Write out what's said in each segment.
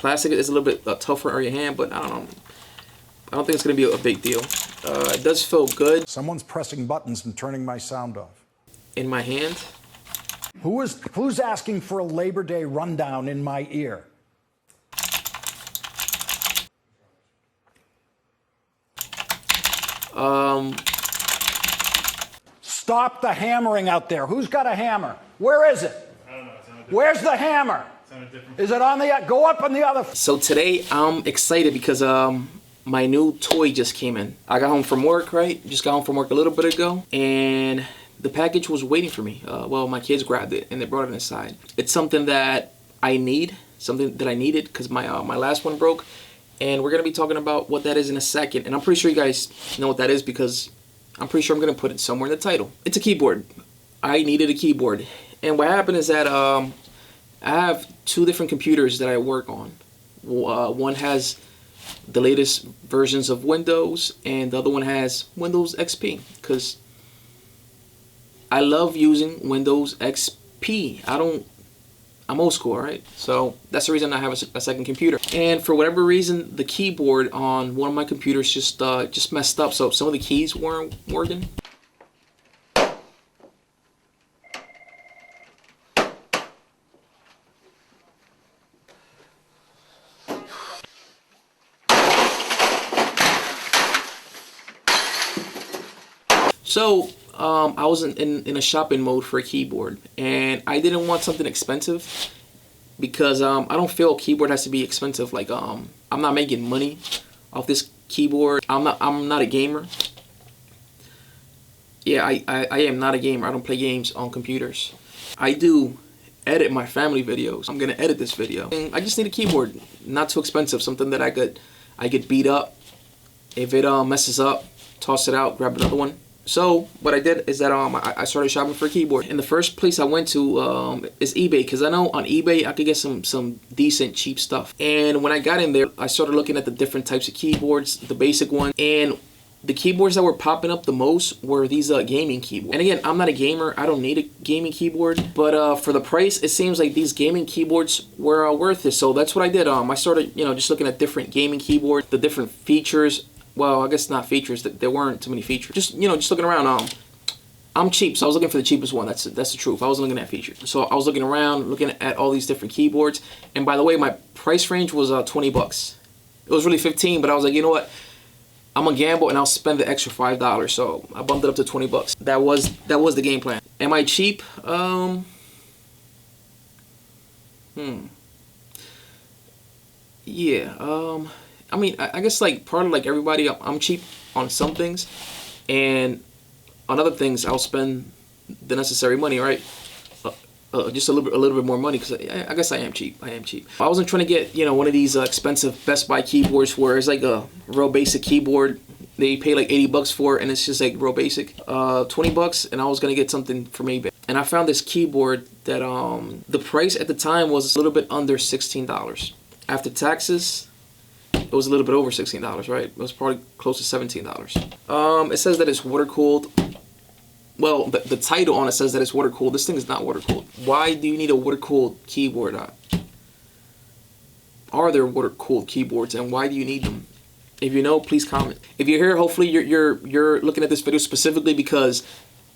Plastic is a little bit tougher on your hand, but I don't know. I don't think it's going to be a big deal. It does feel good. Someone's pressing buttons and turning my sound off. In my hand. Who's asking for a Labor Day rundown in my ear? Stop the hammering out there. Who's got a hammer? Where is it? I don't know. Where's the hammer? Is it on the, go up on the other? So today I'm excited because my new toy just came in. I got home from work, right? Just got home from work a little bit ago, and the package was waiting for me. Well, my kids grabbed it and they brought it inside. It's something that I need, something that I needed because my last one broke, and we're gonna be talking about what that is in a second. And I'm pretty sure you guys know what that is because I'm pretty sure I'm gonna put it somewhere in the title. It's a keyboard. I needed a keyboard, and what happened is that I have two different computers that I work on. One has the latest versions of Windows, and the other one has Windows XP because I love using Windows XP. I'm old school, right? So that's the reason I have a second computer. And for whatever reason, the keyboard on one of my computers just messed up. So some of the keys weren't working. So I was in a shopping mode for a keyboard, and I didn't want something expensive because I don't feel a keyboard has to be expensive. Like I'm not making money off this keyboard. I'm not a gamer. Yeah, I am not a gamer. I don't play games on computers. I do edit my family videos. I'm gonna edit this video. And I just need a keyboard, not too expensive, something that I could beat up. If it messes up, toss it out, grab another one. So what I did is that I started shopping for a keyboard. And the first place I went to is eBay, because I know on eBay I could get some decent cheap stuff. And when I got in there, I started looking at the different types of keyboards, the basic one, and the keyboards that were popping up the most were these gaming keyboards. And again, I'm not a gamer. I don't need a gaming keyboard, but for the price, it seems like these gaming keyboards were worth it. So that's what I did. I started, just looking at different gaming keyboards, the different features. Well, I guess not features. There weren't too many features. Just looking around. I'm cheap, so I was looking for the cheapest one. That's the truth. I wasn't looking at features. So I was looking around, looking at all these different keyboards. And by the way, my price range was 20 bucks. It was really 15, but I was like, you know what? I'm gonna gamble and I'll spend the extra $5. So I bumped it up to 20 bucks. That was the game plan. Am I cheap? Yeah. I mean, I guess like part of like everybody, I'm cheap on some things, and on other things I'll spend the necessary money, right? Just a little bit more money, because I guess I am cheap. I wasn't trying to get one of these expensive Best Buy keyboards where it's like a real basic keyboard. They pay like 80 bucks for it, and it's just like real basic. 20 bucks, and I was gonna get something from eBay. And I found this keyboard that the price at the time was a little bit under $16. After taxes, it was a little bit over $16, right? It was probably close to $17. It says that it's water cooled. Well, the title on it says that it's water cooled. This thing is not water cooled. Why do you need a water cooled keyboard? Are there water cooled keyboards, and why do you need them? If you know, please comment. If you're here, hopefully you're looking at this video specifically because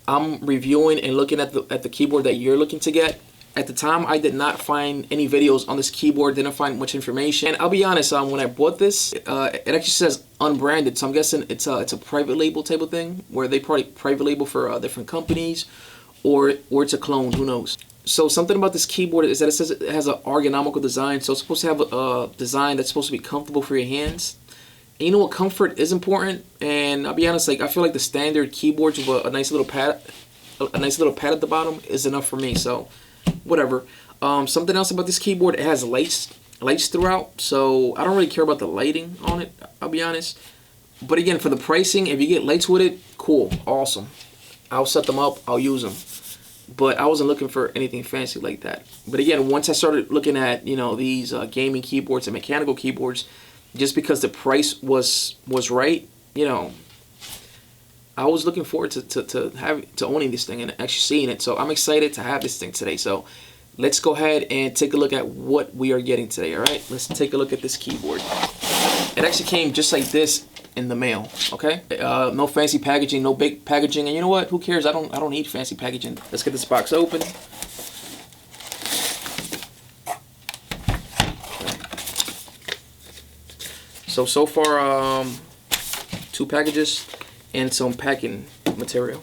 I'm reviewing and looking at the keyboard that you're looking to get. At the time, I did not find any videos on this keyboard, didn't find much information. And I'll be honest, when I bought this, it actually says unbranded. So I'm guessing it's a private label type of thing, where they probably private label for different companies, or it's a clone, who knows. So something about this keyboard is that it says it has an ergonomical design. So it's supposed to have a design that's supposed to be comfortable for your hands. And you know what, comfort is important. And I'll be honest, like I feel like the standard keyboards with a nice little pad at the bottom is enough for me. So whatever. Something else about this keyboard, it has lights throughout, so I don't really care about the lighting on it, I'll be honest. But again, for the pricing, if you get lights with it, cool, awesome. I'll set them up, I'll use them. But I wasn't looking for anything fancy like that. But again, once I started looking at these gaming keyboards and mechanical keyboards, just because the price was right, I was looking forward to owning this thing and actually seeing it. So I'm excited to have this thing today. So let's go ahead and take a look at what we are getting today. All right, let's take a look at this keyboard. It actually came just like this in the mail. Okay, no fancy packaging, no big packaging, and you know what? Who cares? I don't need fancy packaging. Let's get this box open. So far, 2 packages and some packing material.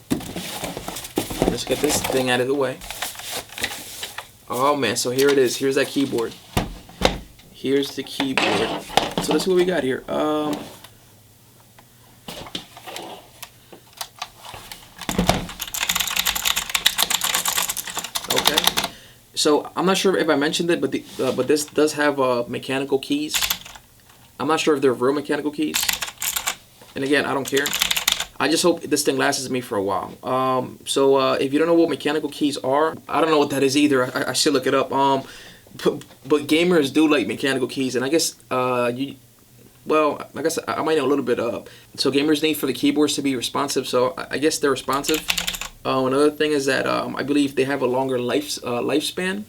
Let's get this thing out of the way. Oh man, so here it is. Here's that keyboard. Here's the keyboard. So let's see what we got here. Okay. So I'm not sure if I mentioned it, but this does have mechanical keys. I'm not sure if they're real mechanical keys. And again, I don't care. I just hope this thing lasts me for a while. If you don't know what mechanical keys are, I don't know what that is either. I should look it up. But gamers do like mechanical keys, and I guess I guess I might know a little bit. So gamers need for the keyboards to be responsive. So I guess they're responsive. Another thing is that I believe they have a longer lifespan.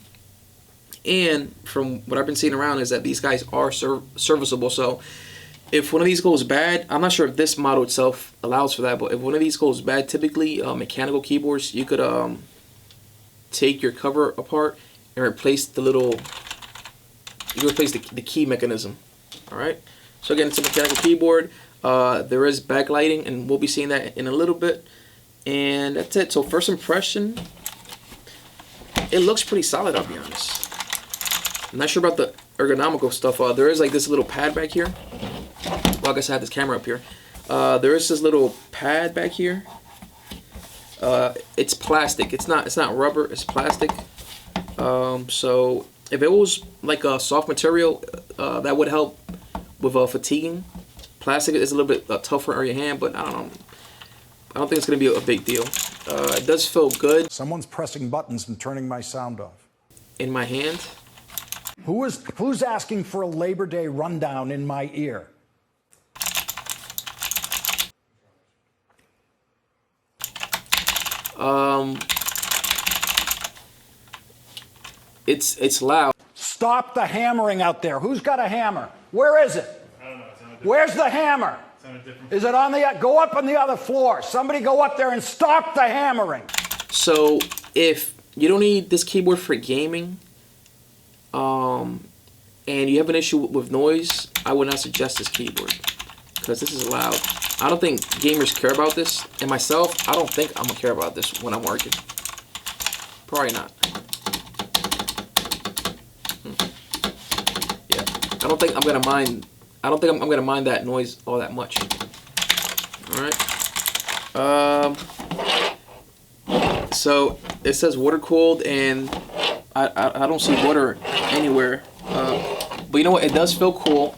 And from what I've been seeing around is that these guys are serviceable. So if one of these goes bad, I'm not sure if this model itself allows for that, but if one of these goes bad, typically mechanical keyboards, you could take your cover apart and replace the key mechanism. All right. So again, it's a mechanical keyboard. There is backlighting, and we'll be seeing that in a little bit. And that's it. So first impression, it looks pretty solid, I'll be honest. I'm not sure about the ergonomical stuff. There is like this little pad back here. Well, I guess I have this camera up here. There is this little pad back here. It's plastic. It's not rubber. It's plastic. So if it was like a soft material, that would help with fatiguing. Plastic is a little bit tougher on your hand, but I don't know. I don't think it's gonna be a big deal. It does feel good. Someone's pressing buttons and turning my sound off. In my hand. Who's asking for a Labor Day rundown in my ear? It's loud. Stop the hammering out there. Who's got a hammer? Where is it? I don't know. Where's the hammer? Is it on the, go up on the other floor. Somebody go up there and stop the hammering. So if you don't need this keyboard for gaming, and you have an issue with noise, I would not suggest this keyboard because this is loud. I don't think gamers care about this, and myself, I don't think I'm gonna care about this when I'm working. Probably not. Yeah, I don't think I'm gonna mind. I don't think I'm gonna mind that noise all that much. All right. So it says water cooled, and I don't see water anywhere. But you know what? It does feel cool.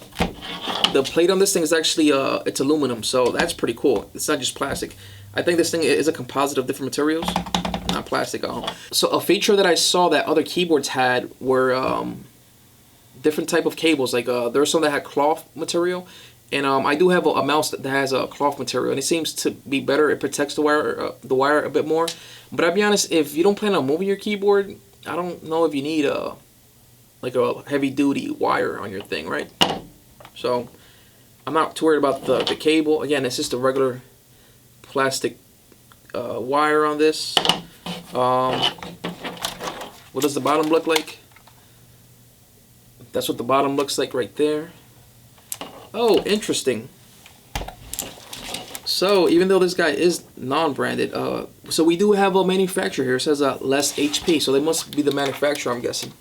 The plate on this thing is actually it's aluminum, so that's pretty cool. It's not just plastic. I think this thing is a composite of different materials, not plastic at all. So a feature that I saw that other keyboards had were different type of cables. Like there are some that had cloth material, and I do have a mouse that has a cloth material, and it seems to be better. It protects the wire a bit more. But I'll be honest, if you don't plan on moving your keyboard, I don't know if you need like a heavy duty wire on your thing, right? So I'm not too worried about the cable. Again, it's just a regular plastic wire on this. What does the bottom look like? That's what the bottom looks like right there. Oh, interesting. So even though this guy is non-branded, so we do have a manufacturer here. It says LESHP, so they must be the manufacturer, I'm guessing.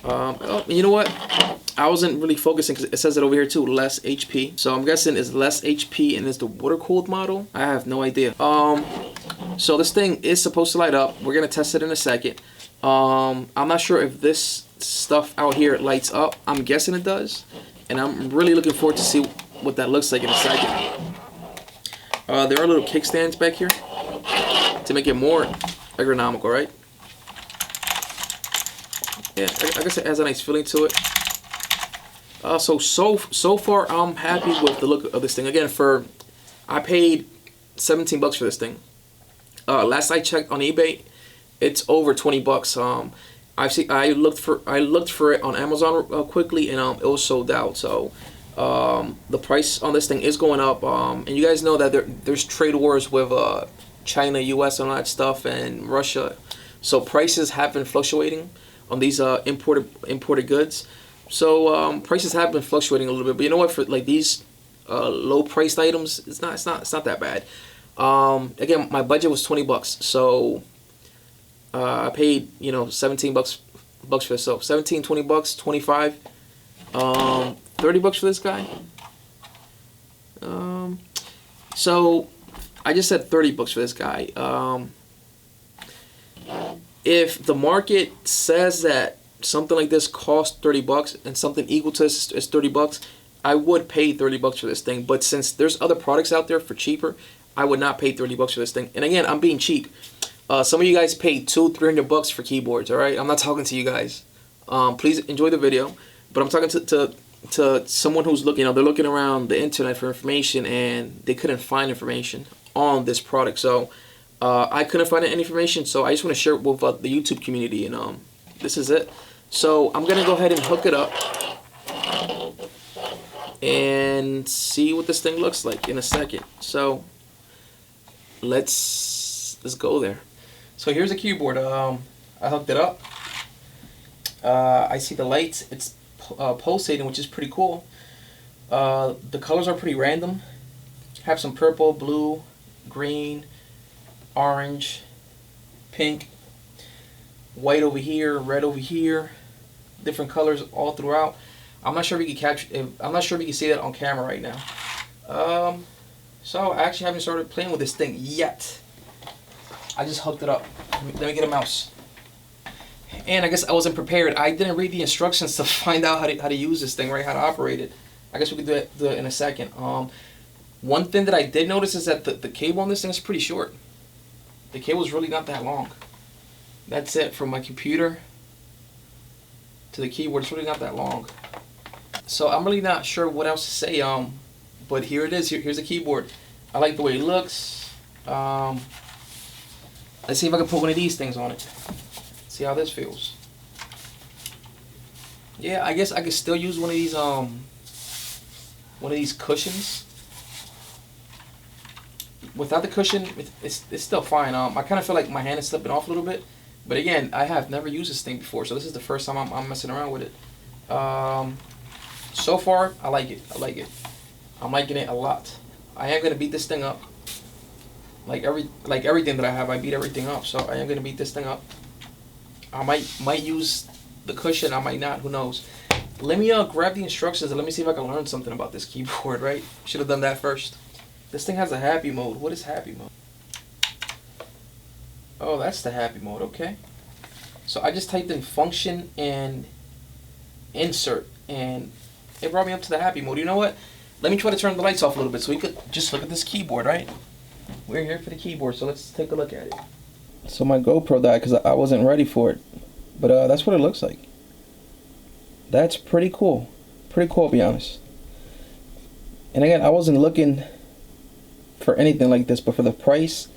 Oh, you know what? I wasn't really focusing because it says it over here too, LESHP. So I'm guessing it's LESHP and it's the water-cooled model. I have no idea. So this thing is supposed to light up. We're gonna test it in a second. I'm not sure if this stuff out here lights up. I'm guessing it does, and I'm really looking forward to see what that looks like in a second. There are little kickstands back here to make it more ergonomical, right? Yeah, I guess it has a nice feeling to it. So far, I'm happy with the look of this thing. Again, I paid 17 bucks for this thing. Last I checked on eBay, it's over 20 bucks. I looked for it on Amazon quickly, and it was sold out. So the price on this thing is going up. And you guys know that there's trade wars with China, U.S. and all that stuff, and Russia. So prices have been fluctuating on these imported goods. So prices have been fluctuating a little bit. But you know what? For like these low priced items, it's not that bad. Again, my budget was $20, so I paid 17 bucks for this. So 17, 20 bucks, 25, 30 bucks for this guy. So I just said 30 bucks for this guy. If the market says that something like this costs 30 bucks and something equal to this is 30 bucks, I would pay 30 bucks for this thing. But since there's other products out there for cheaper, I would not pay 30 bucks for this thing. And again, I'm being cheap. Some of you guys pay $200-300 bucks for keyboards, all right? I'm not talking to you guys. Please enjoy the video. But I'm talking to someone who's looking, they're looking around the internet for information, and they couldn't find information on this product. So I couldn't find any information, so I just want to share it with the YouTube community, and this is it. So I'm going to go ahead and hook it up and see what this thing looks like in a second. So let's go there. So here's a keyboard. I hooked it up. I see the lights. It's pulsating, which is pretty cool. The colors are pretty random. Have some purple, blue, green, orange, pink, white over here, red over here, different colors all throughout. I'm not sure if you can I'm not sure if you can see that on camera right now. So I actually haven't started playing with this thing yet. I just hooked it up. Let me get a mouse. And I guess I wasn't prepared. I didn't read the instructions to find out how to use this thing, right? How to operate it. I guess we could do it in a second. One thing that I did notice is that the cable on this thing is pretty short. The cable's really not that long. That's it, from my computer to the keyboard. It's really not that long. So I'm really not sure what else to say. But here it is. Here's the keyboard. I like the way it looks. Let's see if I can put one of these things on it. See how this feels. Yeah, I guess I could still use one of these cushions. Without the cushion, it's still fine. I kind of feel like my hand is slipping off a little bit. But again, I have never used this thing before, so this is the first time I'm messing around with it. So far, I like it. I'm liking it a lot. I am gonna beat this thing up. Like everything that I have, I beat everything up. So I am gonna beat this thing up. I might use the cushion. I might not. Who knows? Let me grab the instructions and let me see if I can learn something about this keyboard. Right? Should have done that first. This thing has a happy mode. What is happy mode? Oh, that's the happy mode. Okay. So I just typed in function and insert, and it brought me up to the happy mode. You know what? Let me try to turn the lights off a little bit so we could just look at this keyboard, right? We're here for the keyboard, so let's take a look at it. So my GoPro died because I wasn't ready for it, but that's what it looks like. That's pretty cool. Pretty cool, to be honest. And again, I wasn't looking for anything like this, but for the price,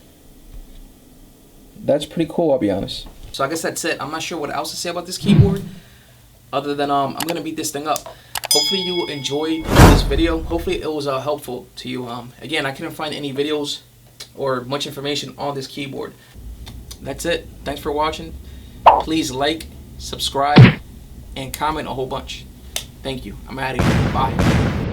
that's pretty cool, I'll be honest. So I guess that's it. I'm not sure what else to say about this keyboard other than I'm gonna beat this thing up. Hopefully you enjoyed this video. Hopefully it was helpful to you. Again, I couldn't find any videos or much information on this keyboard. That's it. Thanks for watching. Please like, subscribe, and comment a whole bunch. Thank you. I'm out of here. Bye.